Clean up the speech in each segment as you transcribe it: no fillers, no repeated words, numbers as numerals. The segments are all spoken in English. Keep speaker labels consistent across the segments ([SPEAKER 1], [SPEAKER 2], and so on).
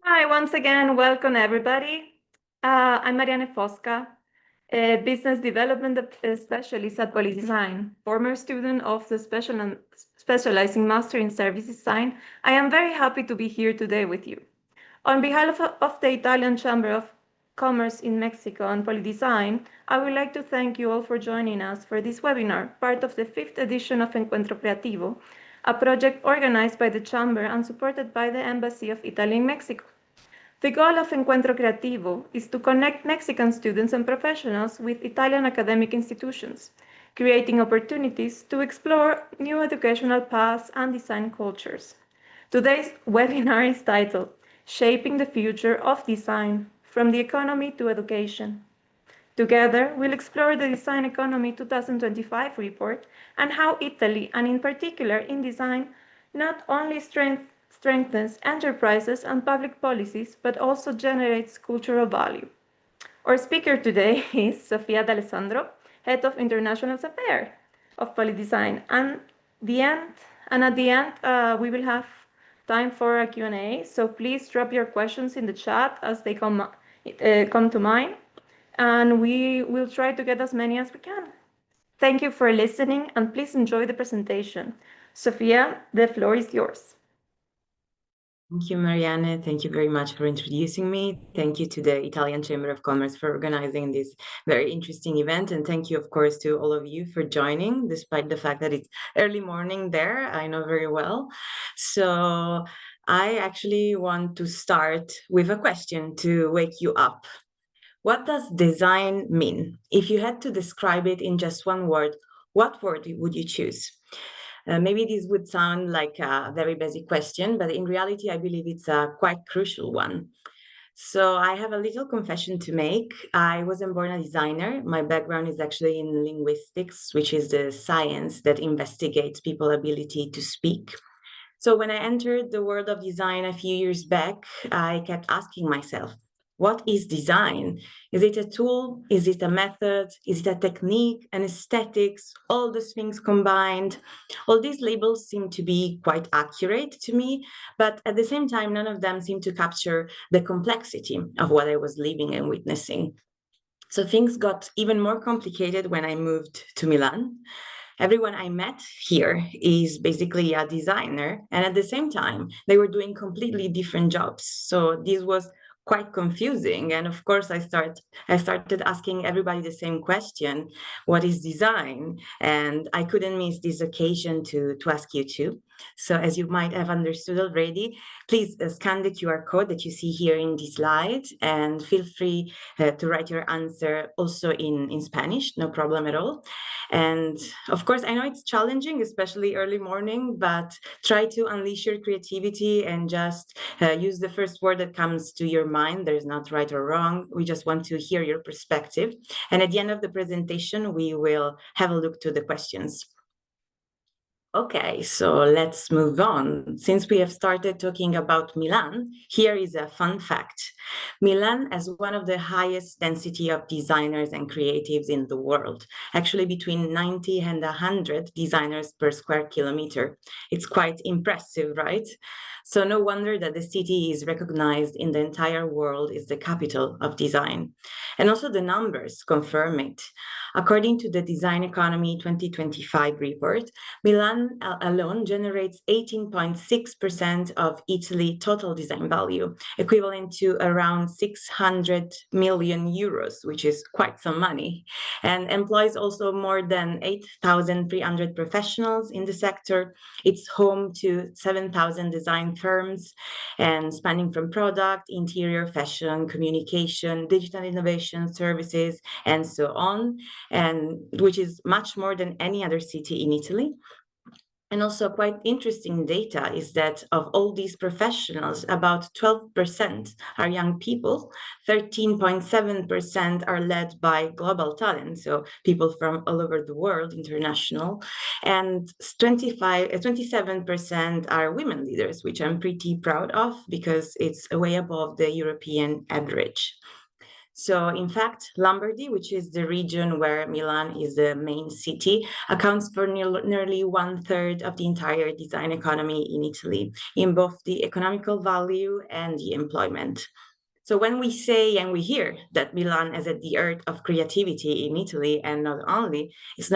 [SPEAKER 1] Hi, once again, welcome everybody. I'm Marianne Fosca, a business development specialist at Poli.DESIGN, former student of the specializing master in service design. I am very happy to be here today with you. On behalf of the Italian Chamber of Commerce in Mexico and Poli.DESIGN, I would like to thank you all for joining us for this webinar, part of the 5th edition of Encuentro Creativo, a project organized by the Chamber and supported by the Embassy of Italy in Mexico. The goal of Encuentro Creativo is to connect Mexican students and professionals with Italian academic institutions, creating opportunities to explore new educational paths and design cultures. Today's webinar is titled Shaping the Future of Design, from the Economy to Education. Together, we'll explore the Design Economy 2025 report and how Italy, and in particular in design, not only strengthens enterprises and public policies, but also generates cultural value. Our speaker today is Sofia D'Alessandro, Head of International Affairs of Poli.DESIGN. And at the end, we will have time for a Q&A. So please drop your questions in the chat as they come to mind, and we will try to get as many as we can. Thank you for listening, and please enjoy the presentation. Sofia, the floor is yours.
[SPEAKER 2] Thank you, Marianne. Thank you very much for introducing me. Thank you to the Italian Chamber of Commerce for organizing this very interesting event. And thank you, of course, to all of you for joining, despite the fact that it's early morning there, I know very well. So I actually want to start with a question to wake you up. What does design mean? If you had to describe it in just one word, what word would you choose? Maybe this would sound like a very basic question, but in reality, I believe it's a quite crucial one. So I have a little confession to make. I wasn't born a designer. My background is actually in linguistics, which is the science that investigates people's ability to speak. So when I entered the world of design a few years back, I kept asking myself, what is design? Is it a tool? Is it a method? Is it a technique, an aesthetics, all those things combined? All these labels seem to be quite accurate to me, but at the same time, none of them seem to capture the complexity of what I was living and witnessing. So things got even more complicated when I moved to Milan. Everyone I met here is basically a designer, and at the same time, they were doing completely different jobs. So this was quite confusing. And of course, I started asking everybody the same question: what is design? And I couldn't miss this occasion to ask you too. So as you might have understood already, please scan the QR code that you see here in this slide, and feel free to write your answer also in Spanish, no problem at all. And of course, I know it's challenging, especially early morning, but try to unleash your creativity and just use the first word that comes to your mind. There's not right or wrong. We just want to hear your perspective. And at the end of the presentation, we will have a look to the questions. Okay, so let's move on. Since we have started talking about Milan, here is a fun fact. Milan has one of the highest density of designers and creatives in the world, actually between 90 and 100 designers per square kilometer. It's quite impressive, right? So no wonder that the city is recognized in the entire world as the capital of design. And also the numbers confirm it. According to the Design Economy 2025 report, Milan alone generates 18.6% of Italy's total design value, equivalent to around 600 million euros, which is quite some money, and employs also more than 8,300 professionals in the sector. It's home to 7,000 design firms, and spanning from product, interior, fashion, communication, digital innovation, services, and so on, and which is much more than any other city in Italy. And also quite interesting data is that of all these professionals, about 12% are young people, 13.7% are led by global talent, so people from all over the world, international, and 27% are women leaders, which I'm pretty proud of because it's way above the European average. So in fact, Lombardy, which is the region where Milan is the main city, accounts for nearly 1/3 of the entire design economy in Italy, in both the economical value and the employment. So when we say and we hear that Milan is at the heart of creativity in Italy, and not only, it's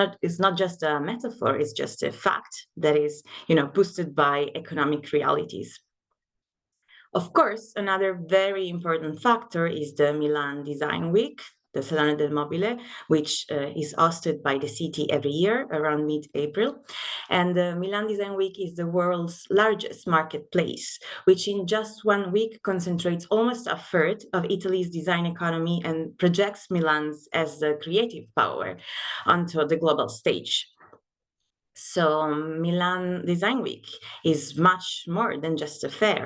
[SPEAKER 2] not just a metaphor, it's just a fact that is, boosted by economic realities. Of course, another very important factor is the Milan Design Week, the Salone del Mobile, which is hosted by the city every year around mid-April. And the Milan Design Week is the world's largest marketplace, which in just 1 week concentrates almost a third of Italy's design economy and projects Milan's as the creative power onto the global stage. So Milan Design Week is much more than just a fair.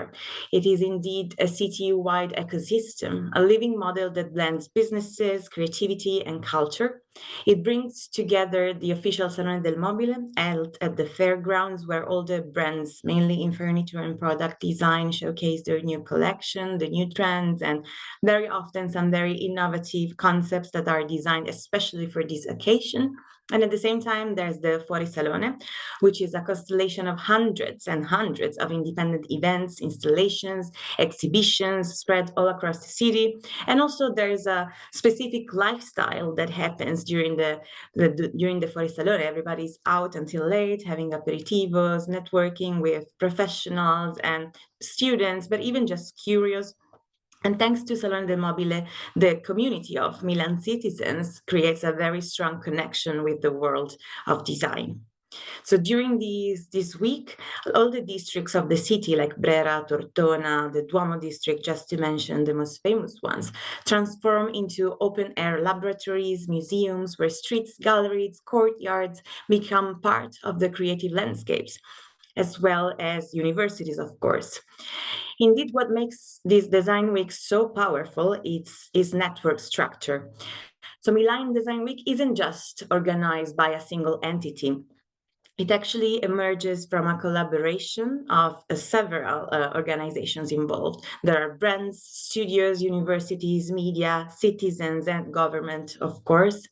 [SPEAKER 2] It is indeed a city-wide ecosystem, a living model that blends businesses, creativity, and culture. It brings together the official Salone del Mobile held at the fairgrounds, where all the brands, mainly in furniture and product design, showcase their new collection, the new trends, and very often some very innovative concepts that are designed especially for this occasion. And at the same time, there's the Fuori Salone, which is a constellation of hundreds and hundreds of independent events, installations, exhibitions spread all across the city. And also there's a specific lifestyle that happens during the Fuori Salone. Everybody's out until late, having aperitivos, networking with professionals and students, but even just curious. And thanks to Salone del Mobile, the community of Milan citizens creates a very strong connection with the world of design. So during this week, all the districts of the city, like Brera, Tortona, the Duomo district, just to mention the most famous ones, transform into open-air laboratories, museums, where streets, galleries, courtyards become part of the creative landscapes, as well as universities, of course. Indeed, what makes this design week so powerful is network structure. So Milan Design Week isn't just organized by a single entity. It actually emerges from a collaboration of several organizations involved. There are brands, studios, universities, media, citizens, and government, of course.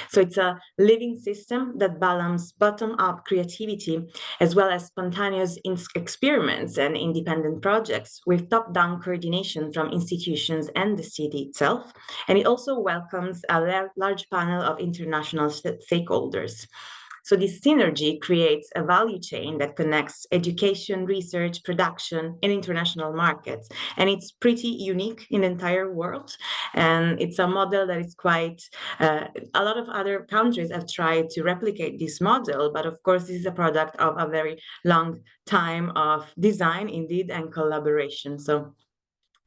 [SPEAKER 2] So it's a living system that balances bottom-up creativity as well as spontaneous experiments and independent projects with top-down coordination from institutions and the city itself. And it also welcomes a large panel of international stakeholders. So this synergy creates a value chain that connects education, research, production, and international markets. And it's pretty unique in the entire world. And it's a model that is quite, a lot of other countries have tried to replicate this model, but of course, this is a product of a very long time of design, indeed, and collaboration. So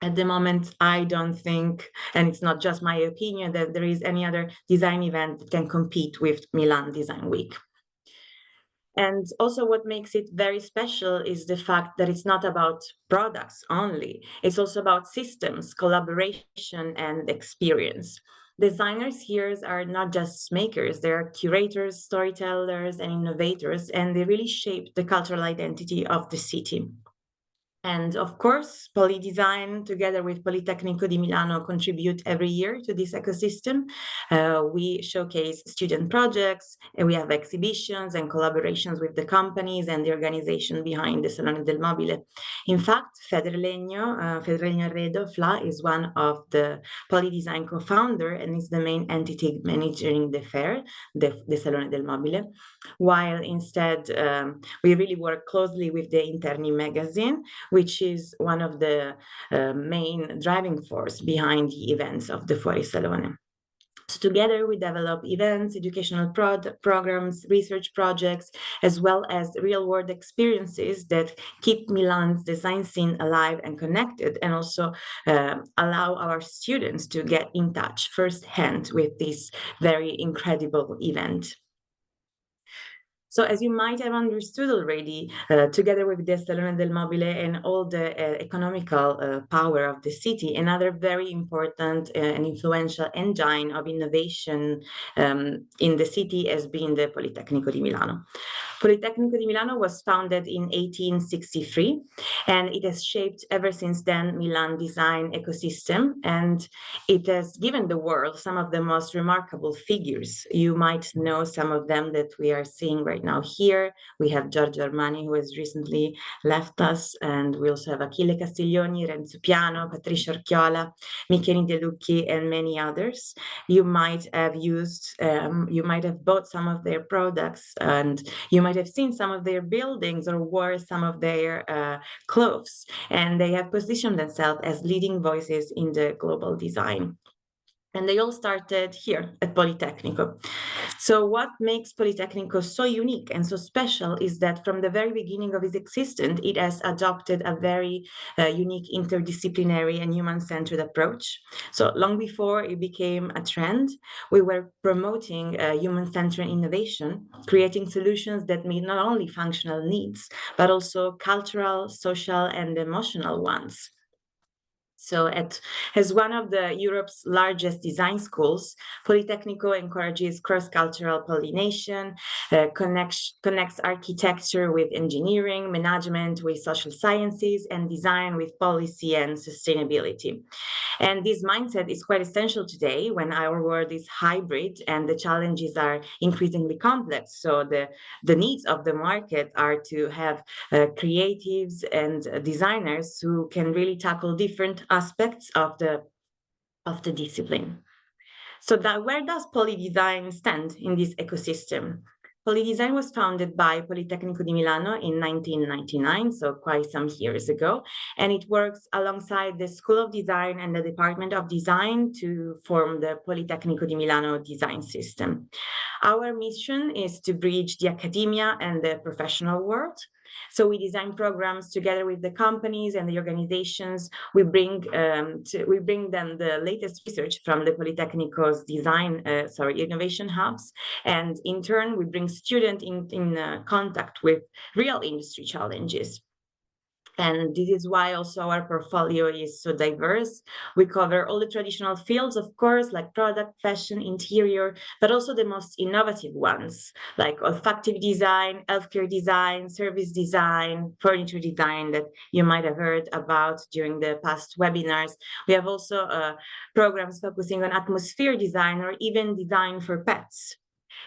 [SPEAKER 2] at the moment, I don't think, and it's not just my opinion, that there is any other design event that can compete with Milan Design Week. And also what makes it very special is the fact that it's not about products only. It's also about systems, collaboration, and experience. Designers here are not just makers, they're curators, storytellers, and innovators, and they really shape the cultural identity of the city. And of course, Poli.DESIGN, together with Politecnico di Milano, contribute every year to this ecosystem. We showcase student projects, and we have exhibitions and collaborations with the companies and the organization behind the Salone del Mobile. In fact, Federlegno Arredo, FLA, is one of the Poli.DESIGN co-founder and is the main entity managing the fair, the Salone del Mobile, while instead we really work closely with the Interni magazine, which is one of the main driving force behind the events of the Fuori Salone. So together we develop events, educational programs, research projects, as well as real-world experiences that keep Milan's design scene alive and connected, and also allow our students to get in touch firsthand with this very incredible event. So as you might have understood already, together with the Salone del Mobile and all the economical power of the city, another very important and influential engine of innovation in the city has been the Politecnico di Milano. Politecnico di Milano was founded in 1863, and it has shaped ever since then Milan design ecosystem, and it has given the world some of the most remarkable figures. You might know some of them that we are seeing right now here. We have Giorgio Armani, who has recently left us, and we also have Achille Castiglioni, Renzo Piano, Patricia Orchiola, Michele De Lucchi, and many others. You might have bought some of their products, and you might have seen some of their buildings or wore some of their clothes, and they have positioned themselves as leading voices in the global design. And they all started here at Politecnico. So what makes Politecnico so unique and so special is that from the very beginning of its existence, it has adopted a very unique interdisciplinary and human-centered approach. So long before it became a trend, we were promoting human-centered innovation, creating solutions that meet not only functional needs, but also cultural, social, and emotional ones. So as one of Europe's largest design schools, Politecnico encourages cross-cultural pollination, connects architecture with engineering, management with social sciences, and design with policy and sustainability. And this mindset is quite essential today when our world is hybrid and the challenges are increasingly complex. So the needs of the market are to have creatives and designers who can really tackle different aspects of the discipline. So where does Poli.DESIGN stand in this ecosystem? Poli.DESIGN was founded by Politecnico di Milano in 1999, so quite some years ago, and it works alongside the School of Design and the Department of Design to form the Politecnico di Milano design system. Our mission is to bridge the academia and the professional world. So we design programs together with the companies and the organizations. We bring them the latest research from the Politecnico's innovation hubs, and in turn we bring students in contact with real industry challenges. And this is why also our portfolio is so diverse. We cover all the traditional fields, of course, like product, fashion, interior, but also the most innovative ones, like olfactive design, healthcare design, service design, furniture design that you might have heard about during the past webinars. We have also programs focusing on atmosphere design or even design for pets.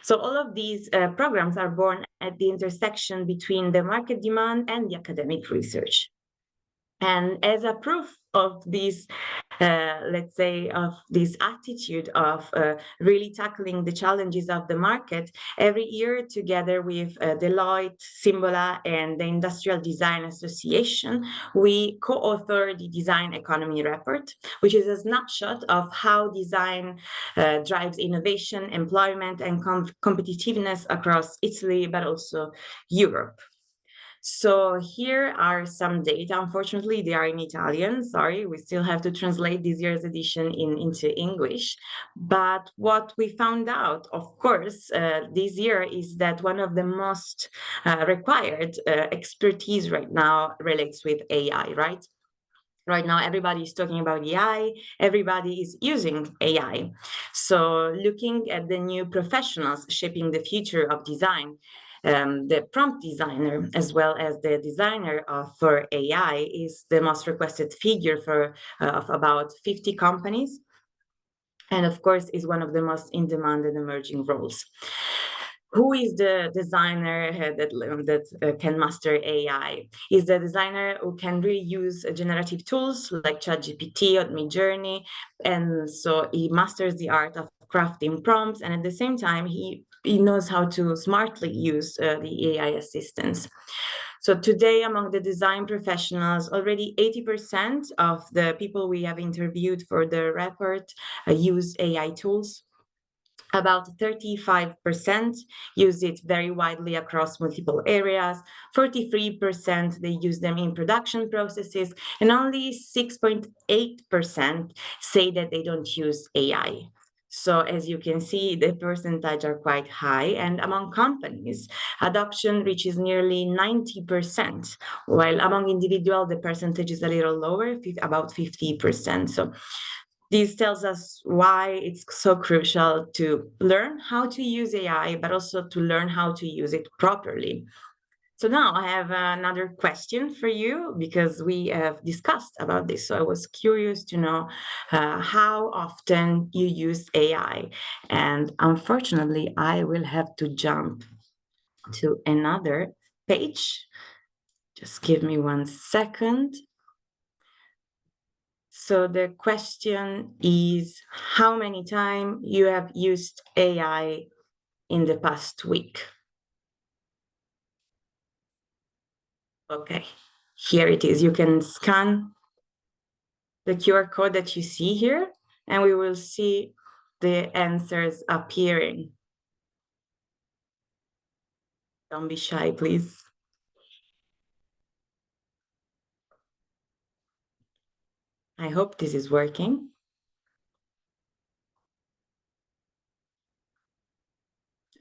[SPEAKER 2] So all of these programs are born at the intersection between the market demand and the academic research. And as a proof of this, let's say, of this attitude of really tackling the challenges of the market, every year together with Deloitte, Symbola, and the Industrial Design Association, we co-author the Design Economy Report, which is a snapshot of how design drives innovation, employment, and competitiveness across Italy, but also Europe. So here are some data. Unfortunately, they are in Italian. Sorry, we still have to translate this year's edition into English. But what we found out, of course, this year is that one of the most required expertise right now relates with AI, right? Right now, everybody is talking about AI. Everybody is using AI. So looking at the new professionals shaping the future of design, the prompt designer, as well as the designer for AI, is the most requested figure of about 50 companies. And of course, is one of the most in-demand and emerging roles. Who is the designer that can master AI? Is the designer who can really use generative tools like ChatGPT or Midjourney, and so he masters the art of crafting prompts, and at the same time he knows how to smartly use the AI assistants. So today, among the design professionals, already 80% of the people we have interviewed for the report use AI tools. About 35% use it very widely across multiple areas, 43% they use them in production processes, and only 6.8% say that they don't use AI. So as you can see, the percentage are quite high, and among companies, adoption reaches nearly 90%, while among individuals, the percentage is a little lower, about 50%. So this tells us why it's so crucial to learn how to use AI, but also to learn how to use it properly. So now I have another question for you, because we have discussed about this. So I was curious to know how often you use AI. And unfortunately, I will have to jump to another page. Just give me 1 second. So the question is, how many times you have used AI in the past week? Okay, here it is. You can scan the QR code that you see here, and we will see the answers appearing. Don't be shy, please. I hope this is working.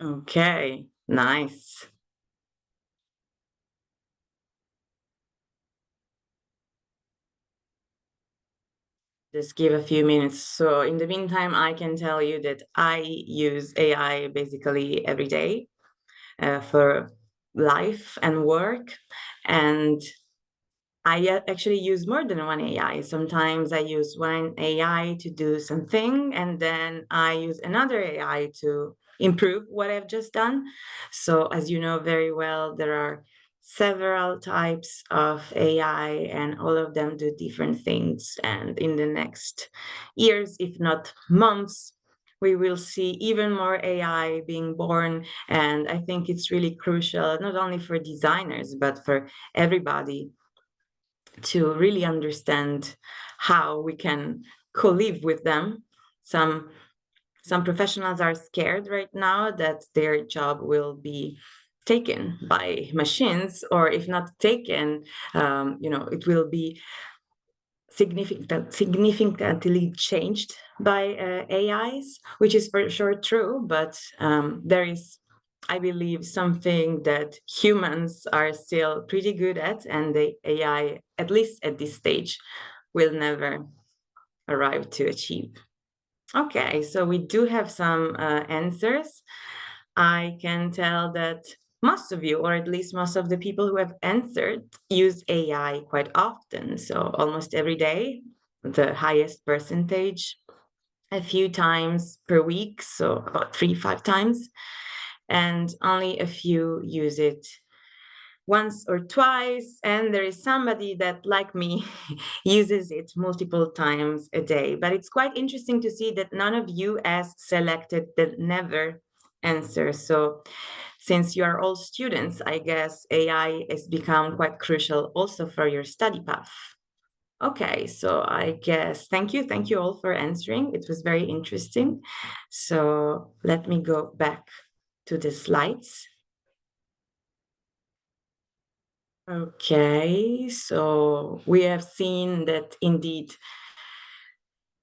[SPEAKER 2] Okay, nice. Just give a few minutes. So in the meantime, I can tell you that I use AI basically every day for life and work. And I actually use more than one AI. Sometimes I use one AI to do something, and then I use another AI to improve what I've just done. So, as you know very well, there are several types of AI, and all of them do different things. And in the next years, if not months, we will see even more AI being born. And I think it's really crucial, not only for designers, but for everybody, to really understand how we can co-live with them. Some professionals are scared right now that their job will be taken by machines, or if not taken, it will be significantly changed by AIs, which is for sure true. But there is, I believe, something that humans are still pretty good at, and the AI, at least at this stage, will never arrive to achieve. Okay, so we do have some answers. I can tell that most of you, or at least most of the people who have answered, use AI quite often. So almost every day, the highest percentage, a few times per week, so about 3-5 times. And only a few use it once or twice, and there is somebody that, like me, uses it multiple times a day. But it's quite interesting to see that none of you has selected the never answer. So since you are all students, I guess AI has become quite crucial also for your study path. Okay, so I guess thank you all for answering. It was very interesting. So let me go back to the slides. Okay, so we have seen that indeed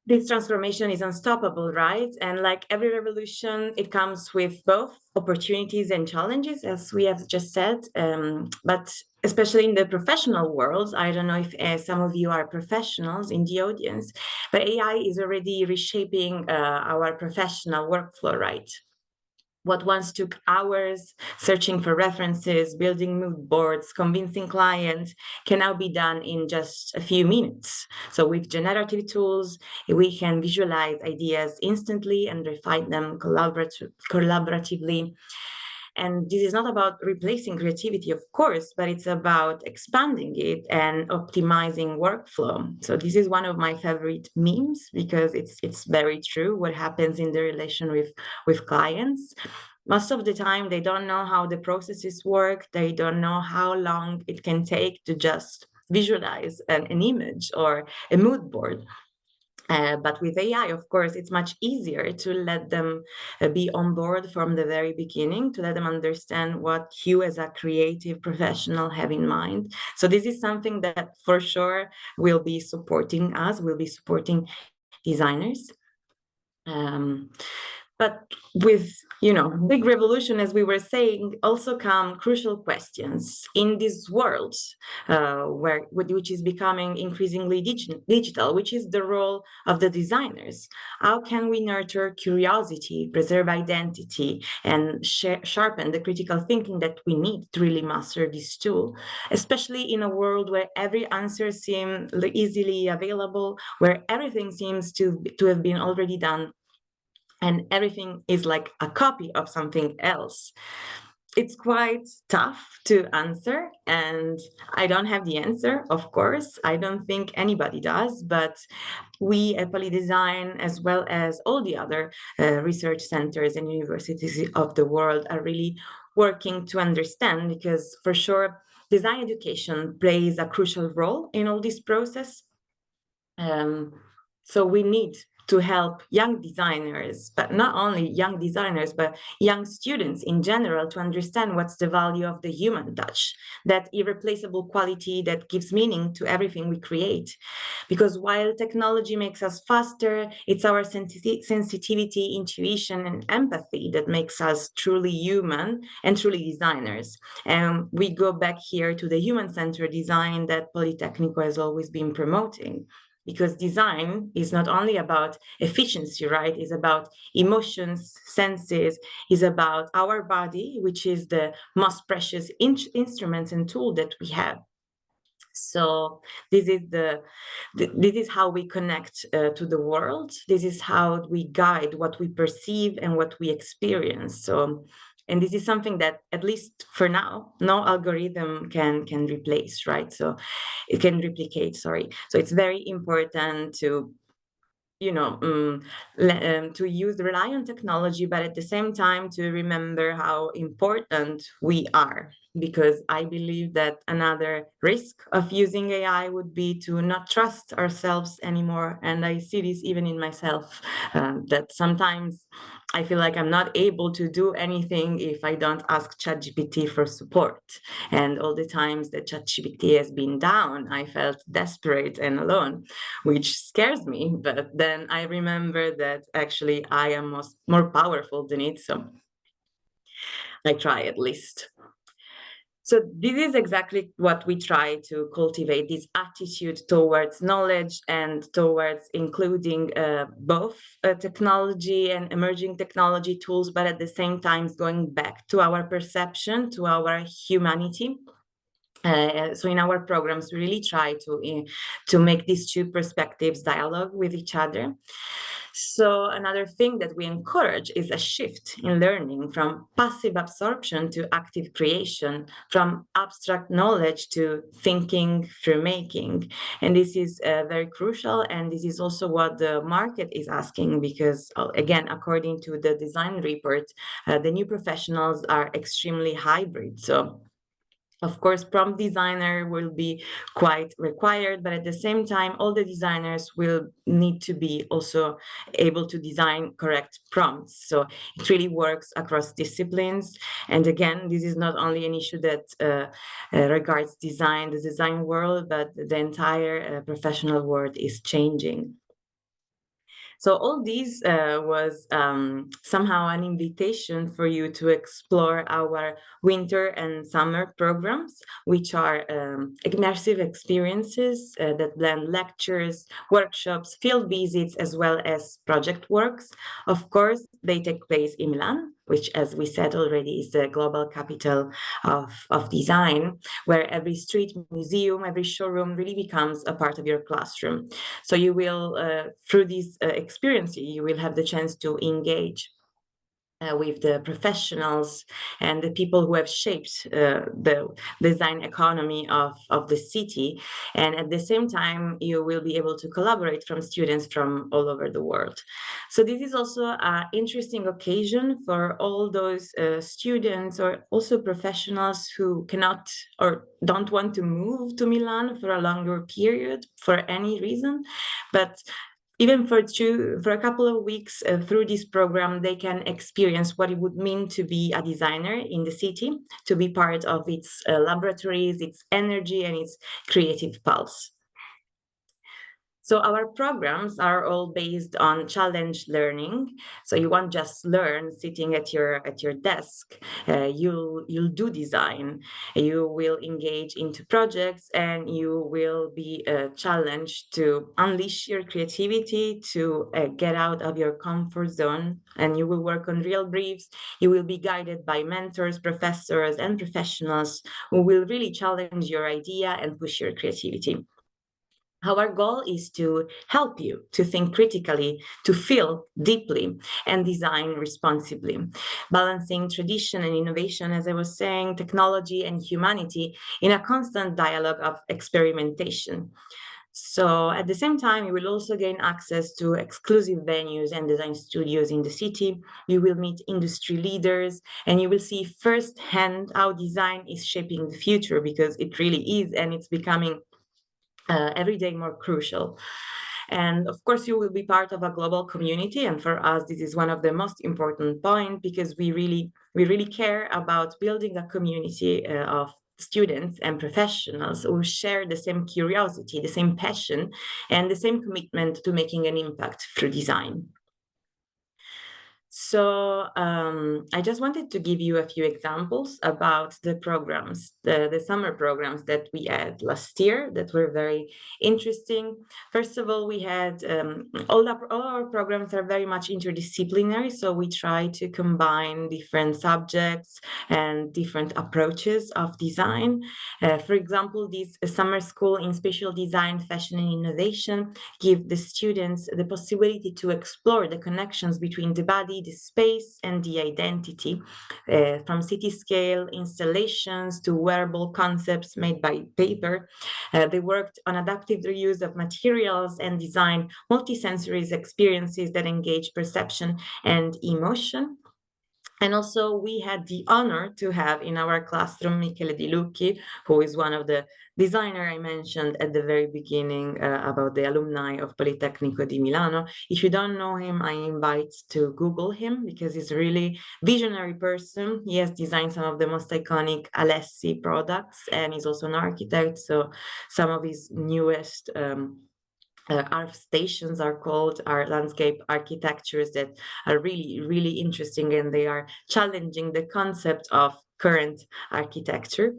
[SPEAKER 2] this transformation is unstoppable, right? And like every revolution, it comes with both opportunities and challenges, as we have just said. But especially in the professional world, I don't know if some of you are professionals in the audience, but AI is already reshaping our professional workflow, right? What once took hours searching for references, building mood boards, convincing clients, can now be done in just a few minutes. So with generative tools, we can visualize ideas instantly and refine them collaboratively. And this is not about replacing creativity, of course, but it's about expanding it and optimizing workflow. So this is one of my favorite memes, because it's very true what happens in the relation with clients. Most of the time, they don't know how the processes work. They don't know how long it can take to just visualize an image or a mood board. But with AI, of course, it's much easier to let them be on board from the very beginning, to let them understand what you as a creative professional have in mind. So this is something that for sure will be supporting us, will be supporting designers. But with, big revolution, as we were saying, also come crucial questions in this world which is becoming increasingly digital. Which is the role of the designers? How can we nurture curiosity, preserve identity, and sharpen the critical thinking that we need to really master this tool, especially in a world where every answer seems easily available, where everything seems to have been already done, and everything is like a copy of something else? It's quite tough to answer, and I don't have the answer, of course. I don't think anybody does, but we at Poli.DESIGN, as well as all the other research centers and universities of the world, are really working to understand, because for sure, design education plays a crucial role in all this process. So we need to help young designers, but not only young designers, but young students in general, to understand what's the value of the human touch, that irreplaceable quality that gives meaning to everything we create. Because while technology makes us faster, it's our sensitivity, intuition, and empathy that makes us truly human and truly designers. And we go back here to the human-centered design that Politecnico has always been promoting. Because design is not only about efficiency, right? It's about emotions, senses, it's about our body, which is the most precious instrument and tool that we have. So this is how we connect to the world. This is how we guide what we perceive and what we experience. And this is something that, at least for now, no algorithm can replace, right? So it can replicate, sorry. So it's very important to rely on technology, but at the same time to remember how important we are. Because I believe that another risk of using AI would be to not trust ourselves anymore. And I see this even in myself, that sometimes I feel like I'm not able to do anything if I don't ask ChatGPT for support. And all the times that ChatGPT has been down, I felt desperate and alone, which scares me. But then I remember that actually I am more powerful than it. So I try, at least. So this is exactly what we try to cultivate, this attitude towards knowledge and towards including both technology and emerging technology tools, but at the same time going back to our perception, to our humanity. So in our programs, we really try to make these two perspectives dialogue with each other. So another thing that we encourage is a shift in learning from passive absorption to active creation, from abstract knowledge to thinking through making. And this is very crucial. And this is also what the market is asking, because, again, according to the design report, the new professionals are extremely hybrid. So of course, prompt designer will be quite required, but at the same time, all the designers will need to be also able to design correct prompts. So it really works across disciplines. And again, this is not only an issue that regards the design world, but the entire professional world is changing. So all this was somehow an invitation for you to explore our winter and summer programs, which are immersive experiences that blend lectures, workshops, field visits, as well as project works. Of course, they take place in Milan, which, as we said already, is the global capital of design, where every street, museum, every showroom really becomes a part of your classroom. So you will, through this experience, you will have the chance to engage with the professionals and the people who have shaped the design economy of the city. And at the same time, you will be able to collaborate from students from all over the world. So this is also an interesting occasion for all those students or also professionals who cannot or don't want to move to Milan for a longer period for any reason. But even for a couple of weeks through this program, they can experience what it would mean to be a designer in the city, to be part of its laboratories, its energy, and its creative pulse. So our programs are all based on challenge learning. So you won't just learn sitting at your desk. You'll do design. You will engage into projects, and you will be challenged to unleash your creativity, to get out of your comfort zone, and you will work on real briefs. You will be guided by mentors, professors, and professionals who will really challenge your idea and push your creativity. Our goal is to help you to think critically, to feel deeply, and design responsibly, balancing tradition and innovation, as I was saying, technology and humanity in a constant dialogue of experimentation. So at the same time, you will also gain access to exclusive venues and design studios in the city. You will meet industry leaders, and you will see firsthand how design is shaping the future, because it really is, and it's becoming every day more crucial. And of course, you will be part of a global community. And for us, this is one of the most important points, because we really care about building a community of students and professionals who share the same curiosity, the same passion, and the same commitment to making an impact through design. So I just wanted to give you a few examples about the programs, the summer programs that we had last year that were very interesting. First of all, we had all our programs are very much interdisciplinary, so we try to combine different subjects and different approaches of design. For example, this summer school in spatial design, fashion, and innovation give the students the possibility to explore the connections between the body, the space, and the identity, from city scale installations to wearable concepts made by paper. They worked on adaptive reuse of materials and designed multisensory experiences that engage perception and emotion. And also we had the honor to have in our classroom Michele Di Lucchi, who is one of the designer I mentioned at the very beginning about the alumni of Politecnico di Milano. If you don't know him, I invite to Google him, because he's a really visionary person. He has designed some of the most iconic Alessi products, and he's also an architect. So some of his newest our stations are called our landscape architectures that are really interesting, and they are challenging the concept of current architecture.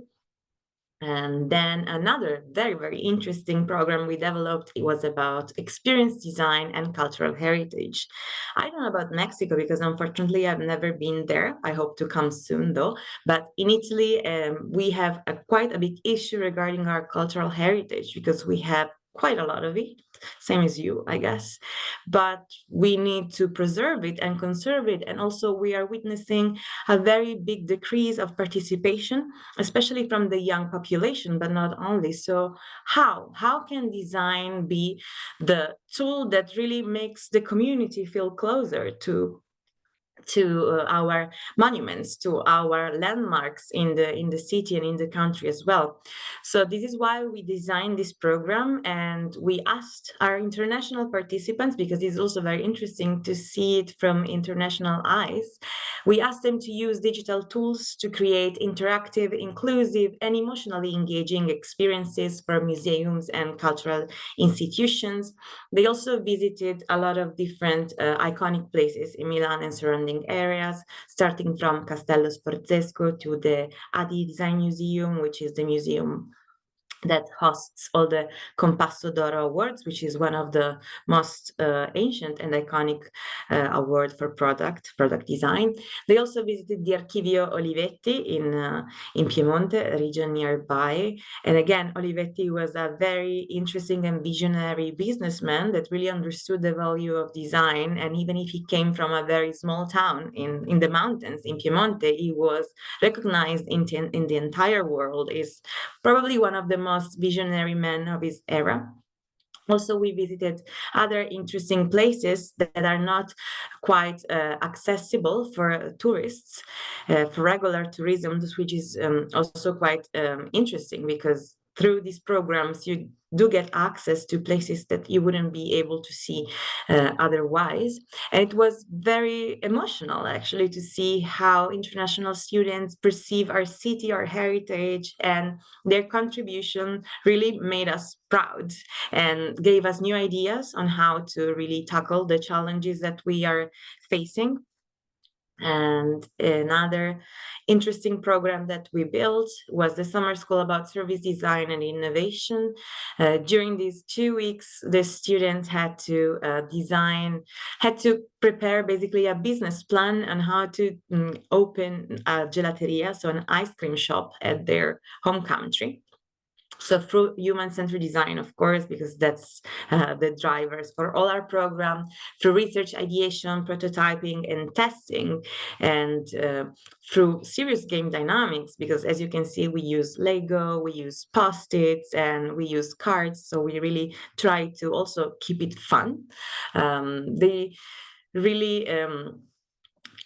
[SPEAKER 2] And then another very interesting program we developed, it was about experience design and cultural heritage. I don't know about Mexico, because unfortunately I've never been there. I hope to come soon though. But in Italy, we have quite a big issue regarding our cultural heritage, because we have quite a lot of it, same as you, I guess, but we need to preserve it and conserve it. And also we are witnessing a very big decrease of participation, especially from the young population, but not only. So how can design be the tool that really makes the community feel closer to our monuments, to our landmarks in the city and in the country as well? So this is why we designed this program, and we asked our international participants, because it's also very interesting to see it from international eyes. We asked them to use digital tools to create interactive, inclusive, and emotionally engaging experiences for museums and cultural institutions. They also visited a lot of different iconic places in Milan and surrounding areas, starting from Castello Sforzesco to the Adi Design Museum, which is the museum that hosts all the Compasso d'Oro Awards, which is one of the most ancient and iconic award for product design. They also visited the Archivio Olivetti in Piemonte, a region nearby. And again, Olivetti was a very interesting and visionary businessman that really understood the value of design. And even if he came from a very small town in the mountains in Piemonte, he was recognized in the entire world. Is probably one of the most visionary men of his era. Also, we visited other interesting places that are not quite accessible for tourists, for regular tourism, which is also quite interesting, because through these programs, you do get access to places that you wouldn't be able to see otherwise. And it was very emotional, actually, to see how international students perceive our city, our heritage, and their contribution really made us proud and gave us new ideas on how to really tackle the challenges that we are facing. And another interesting program that we built was the summer school about service design and innovation. During these 2 weeks, the students had to prepare basically a business plan on how to open a gelateria, so an ice cream shop at their home country. So through human-centered design, of course, because that's the drivers for all our program, through research, ideation, prototyping, and testing, and through serious game dynamics, because as you can see, we use Lego, we use Post-its, and we use cards. So we really try to also keep it fun. They really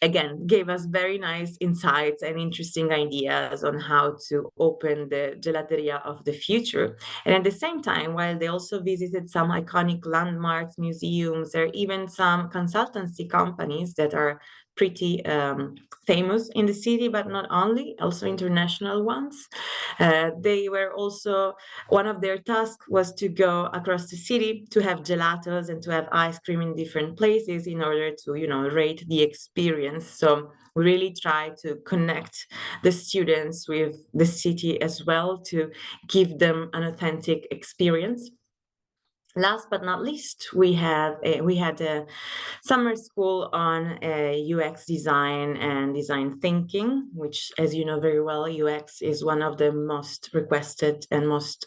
[SPEAKER 2] again, gave us very nice insights and interesting ideas on how to open the gelateria of the future. And at the same time, while they also visited some iconic landmarks, museums, or even some consultancy companies that are pretty famous in the city, but not only, also international ones. They were also, one of their tasks was to go across the city to have gelatos and to have ice cream in different places in order to, rate the experience. So we really try to connect the students with the city as well to give them an authentic experience. Last but not least, we had a summer school on UX design and design thinking, which, as you know very well, UX is one of the most requested and most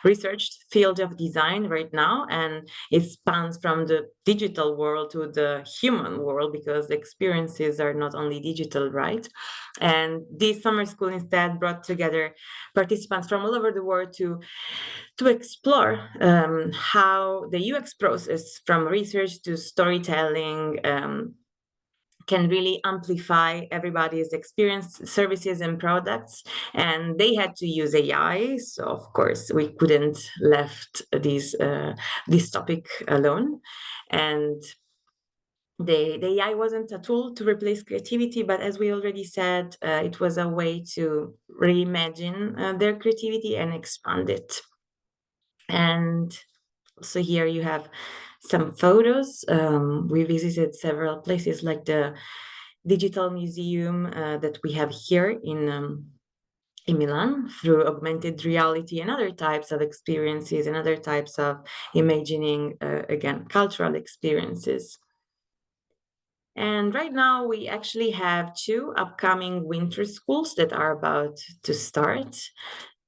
[SPEAKER 2] researched field of design right now, and it spans from the digital world to the human world, because the experiences are not only digital, right? And this summer school instead brought together participants from all over the world to explore how the UX process, from research to storytelling, can really amplify everybody's experience, services, and products. And they had to use AI, so of course we couldn't left this topic alone. And the AI wasn't a tool to replace creativity, but as we already said, it was a way to reimagine their creativity and expand it. And so here you have some photos. We visited several places like the digital museum that we have here in Milan, through augmented reality and other types of experiences and other types of imagining, again, cultural experiences. And right now we actually have 2 upcoming winter schools that are about to start.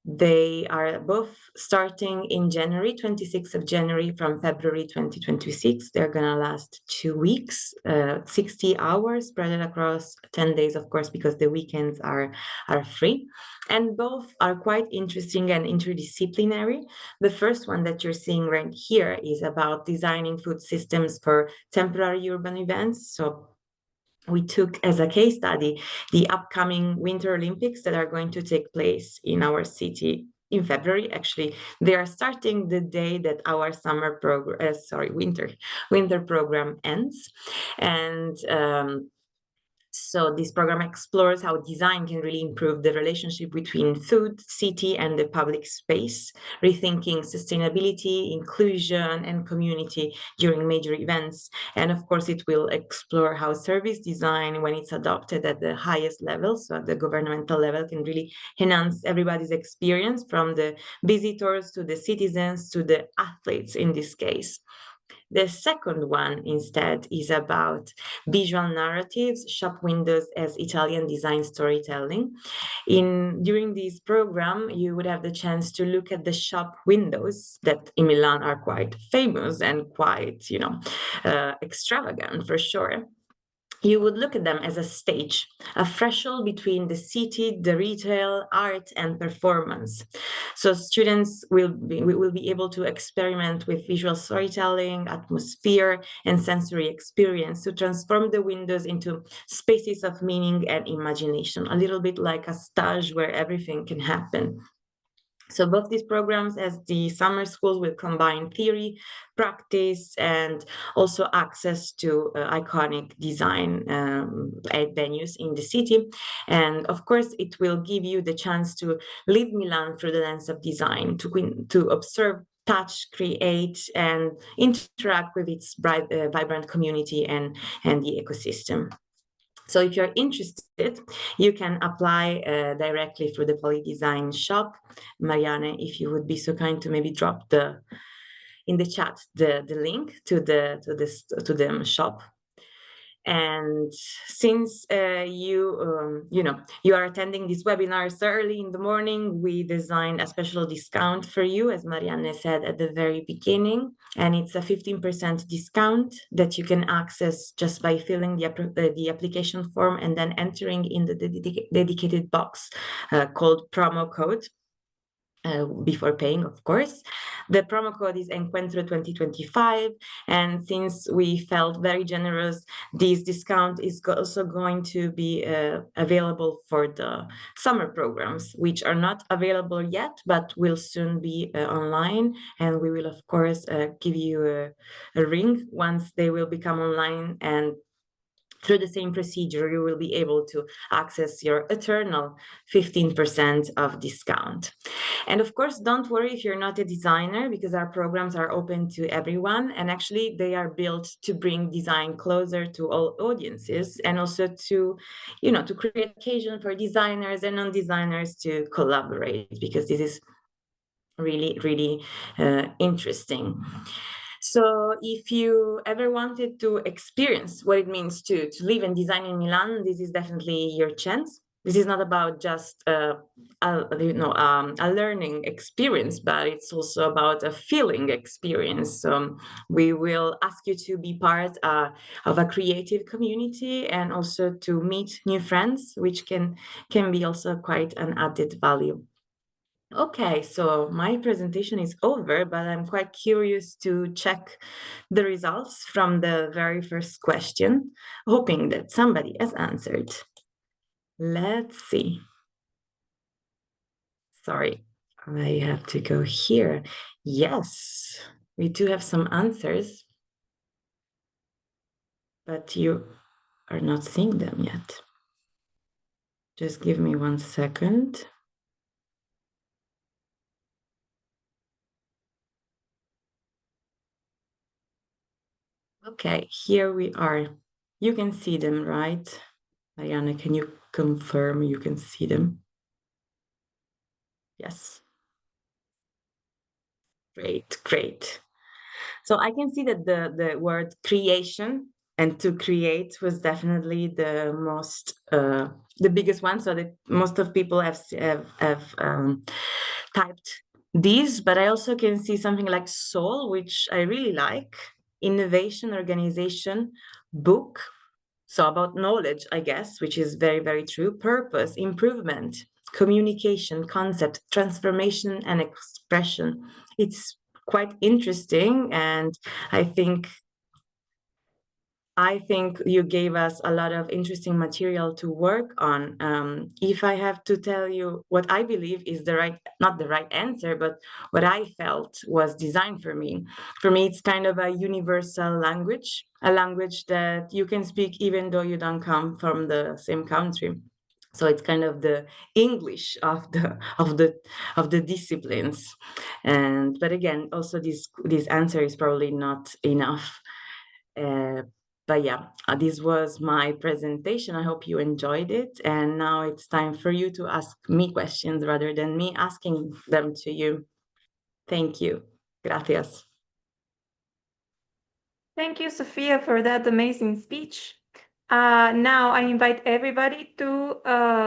[SPEAKER 2] They are both starting in January, 26th of January, from February 2026. They're going to last 2 weeks, 60 hours spread across 10 days, of course, because the weekends are free. And both are quite interesting and interdisciplinary. The first one that you're seeing right here is about designing food systems for temporary urban events. So we took as a case study the upcoming Winter Olympics that are going to take place in our city in February. Actually, they are starting the day that our winter program ends. And so this program explores how design can really improve the relationship between food, city, and the public space, rethinking sustainability, inclusion, and community during major events. And of course, it will explore how service design, when it's adopted at the highest level, so at the governmental level, can really enhance everybody's experience, from the visitors to the citizens to the athletes in this case. The second one, instead, is about visual narratives, shop windows as Italian design storytelling. During this program, you would have the chance to look at the shop windows that in Milan are quite famous and quite, extravagant for sure. You would look at them as a stage, a threshold between the city, the retail, art, and performance. So students will be able to experiment with visual storytelling, atmosphere, and sensory experience to transform the windows into spaces of meaning and imagination, a little bit like a stage where everything can happen. So both these programs, as the summer schools, will combine theory, practice, and also access to iconic design venues in the city. And of course, it will give you the chance to live Milan through the lens of design, to observe, touch, create, and interact with its vibrant community and the ecosystem. So if you're interested, you can apply directly through the Poli.DESIGN shop. Marianne, if you would be so kind to maybe drop in the chat the link to the shop. And since you are attending these webinars early in the morning, we designed a special discount for you, as Marianne said at the very beginning, and it's a 15% discount that you can access just by filling the application form and then entering in the dedicated box called promo code. Before paying, of course. The promo code is Encuentro 2025, and since we felt very generous, this discount is also going to be available for the summer programs, which are not available yet, but will soon be online, and we will, of course, give you a ring once they will become online, and through the same procedure, you will be able to access your eternal 15% of discount. And of course, don't worry if you're not a designer, because our programs are open to everyone. And actually, they are built to bring design closer to all audiences, and also to create occasion for designers and non-designers to collaborate, because this is really, really interesting. So if you ever wanted to experience what it means to live and design in Milan, this is definitely your chance. This is not about just a learning experience, but it's also about a feeling experience. We will ask you to be part of a creative community, and also to meet new friends, which can be also quite an added value. Okay, so my presentation is over, but I'm quite curious to check the results from the very first question, hoping that somebody has answered. Let's see. Sorry, I have to go here. Yes, we do have some answers, but you are not seeing them yet. Just give me 1 second. Okay, here we are. You can see them, right? Marianne, can you confirm you can see them? Yes. Great. So I can see that the word creation and to create was definitely the most, the biggest one. So that most of people have typed these, but I also can see something like soul, which I really like, innovation, organization, book. So about knowledge, I guess, which is very, very true. Purpose, improvement, communication, concept, transformation, and expression. It's quite interesting, and I think you gave us a lot of interesting material to work on. If I have to tell you what I believe is not the right answer, but what I felt was designed for me. For me, it's kind of a universal language, a language that you can speak even though you don't come from the same country. So it's kind of the English of the disciplines. But again, also this answer is probably not enough. But yeah, this was my presentation. I hope you enjoyed it. And now it's time for you to ask me questions rather than me asking them to you. Thank you. Gracias.
[SPEAKER 1] Thank you, Sofia, for that amazing speech. Now I invite everybody to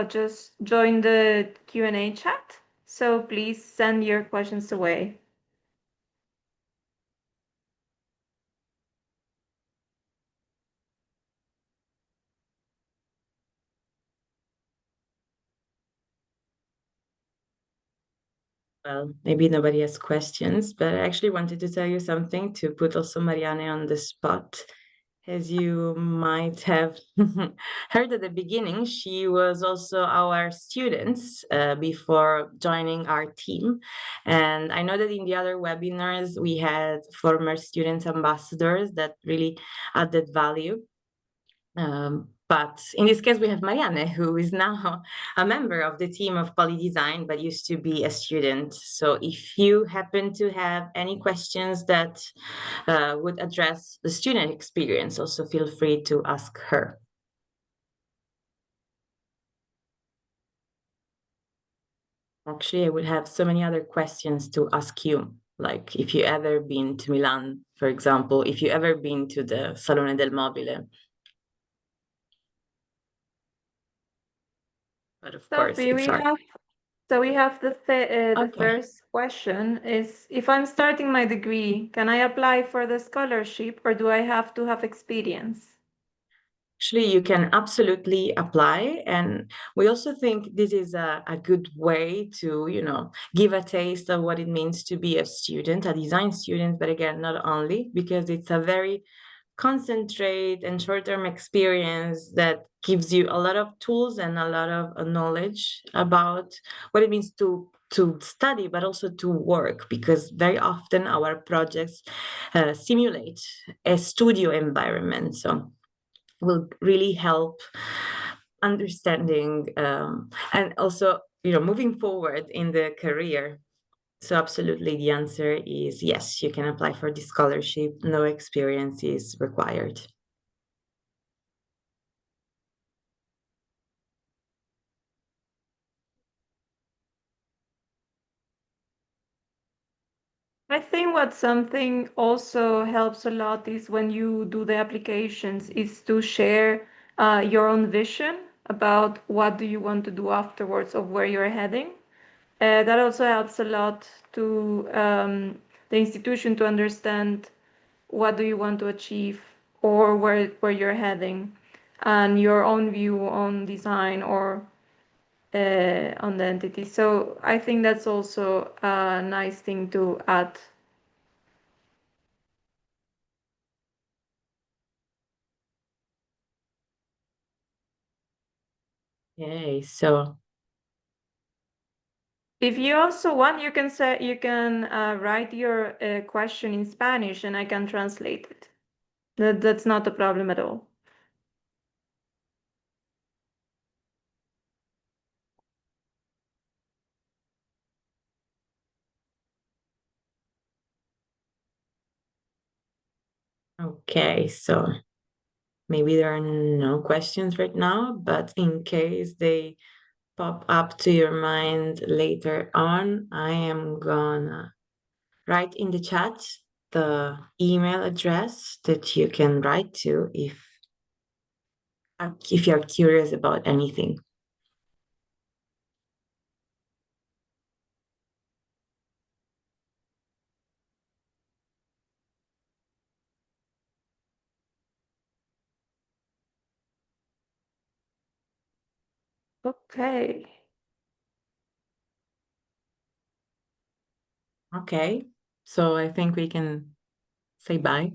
[SPEAKER 1] just join the Q&A chat. So please send your questions away.
[SPEAKER 2] Well, maybe nobody has questions, but I actually wanted to tell you something to put also Marianne on the spot. As you might have heard at the beginning, she was also our student before joining our team. And I know that in the other webinars, we had former students ambassadors that really added value. But in this case, we have Marianne, who is now a member of the team of Poli.DESIGN, but used to be a student. So if you happen to have any questions that would address the student experience, also feel free to ask her. Actually, I would have so many other questions to ask you. Like if you ever been to Milan, for example, if you ever been to the Salone del Mobile. But of course,
[SPEAKER 1] Sophie,
[SPEAKER 2] it's hard.
[SPEAKER 1] we have the
[SPEAKER 2] Okay.
[SPEAKER 1] first question is, if I'm starting my degree, can I apply for the scholarship or do I have to have experience?
[SPEAKER 2] Actually, you can absolutely apply. And we also think this is a good way to, give a taste of what it means to be a student, a design student, but again, not only, because it's a very concentrate and short-term experience that gives you a lot of tools and a lot of knowledge about what it means to study, but also to work, because very often our projects simulate a studio environment. So will really help understanding and also moving forward in the career. So absolutely the answer is yes, you can apply for the scholarship. No experience is required.
[SPEAKER 1] I think what something also helps a lot is when you do the applications is to share your own vision about what do you want to do afterwards of where you're heading. That also helps a lot to the institution to understand what do you want to achieve or where you're heading and your own view on design or on the entity. So I think that's also a nice thing to add.
[SPEAKER 2] Okay, so
[SPEAKER 1] If you also want, you can say you can write your question in Spanish, and I can translate it. That's not a problem at all.
[SPEAKER 2] okay, so maybe there are no questions right now, but in case they pop up to your mind later on, I am gonna write in the chat the email address that you can write to if you're curious about anything.
[SPEAKER 1] Okay.
[SPEAKER 2] Okay, so I think we can say bye.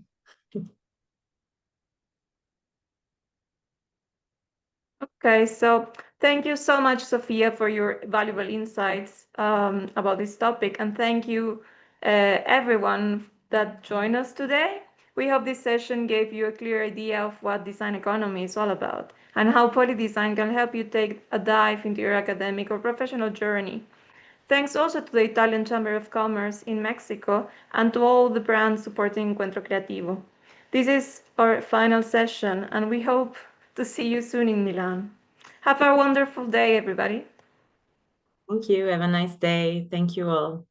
[SPEAKER 1] Okay, so thank you so much, Sophia, for your valuable insights about this topic. And thank you, everyone that joined us today. We hope this session gave you a clear idea of what design economy is all about and how Poly.DESIGN can help you take a dive into your academic or professional journey. Thanks also to the Italian Chamber of Commerce in Mexico and to all the brands supporting Encuentro Creativo. This is our final session, and we hope to see you soon in Milan. Have a wonderful day, everybody.
[SPEAKER 2] Thank you. Have a nice day. Thank you all.